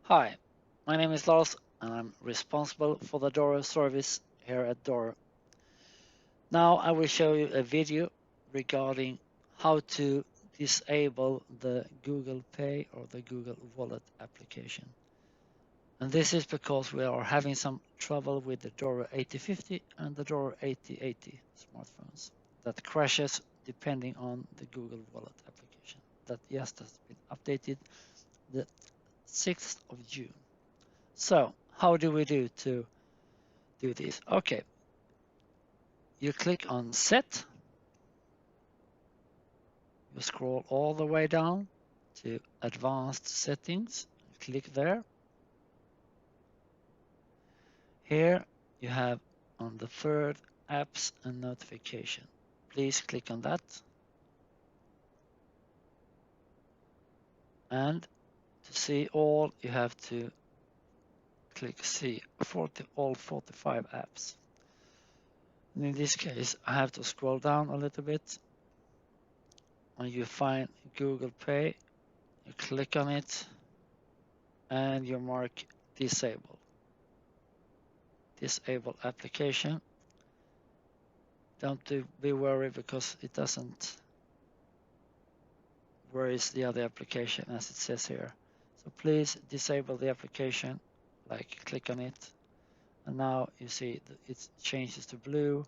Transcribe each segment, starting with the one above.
Hi, my name is Lars and I'm responsible for the Doro service here at Doro. Now I will show you a video regarding how to disable the Google Pay or the Google Wallet application. And this is because we are having some trouble with the Doro 8050 and the Doro 8080 smartphones that crashes depending on the Google Wallet application that just has been updated the 6th of June. So how do we do to do this? Okay, you click on Set, you scroll all the way down to Advanced Settings, click there. Here you have on the third Apps and Notification. Please click on that. And to see all, you have to click See all 45 apps. And in this case, I have to scroll down a little bit and you find Google Pay. You click on it and you mark Disable. Disable application. Don't be worried because it doesn't worries the other application as it says here. So please disable the application, like click on it. And now you see it changes to blue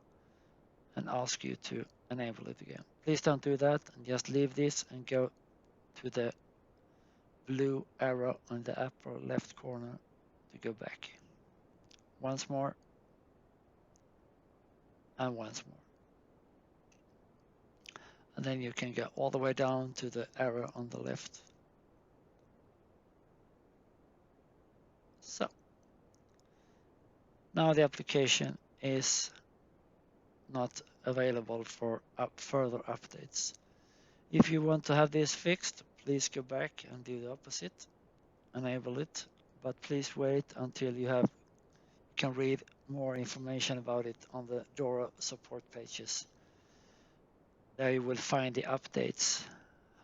and asks you to enable it again. Please don't do that and just leave this and go to the blue arrow on the upper left corner to go back. Once more and once more. And then you can go all the way down to the arrow on the left. So now the application is not available for further updates. If you want to have this fixed, please go back and do the opposite, enable it, but please wait until you can read more information about it on the Doro support pages. There you will find the updates,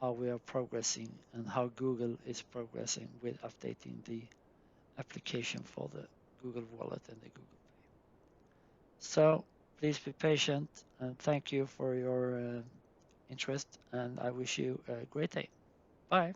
how we are progressing and how Google is progressing with updating the application for the Google Wallet and the Google Pay. So please be patient and thank you for your interest and I wish you a great day. Bye.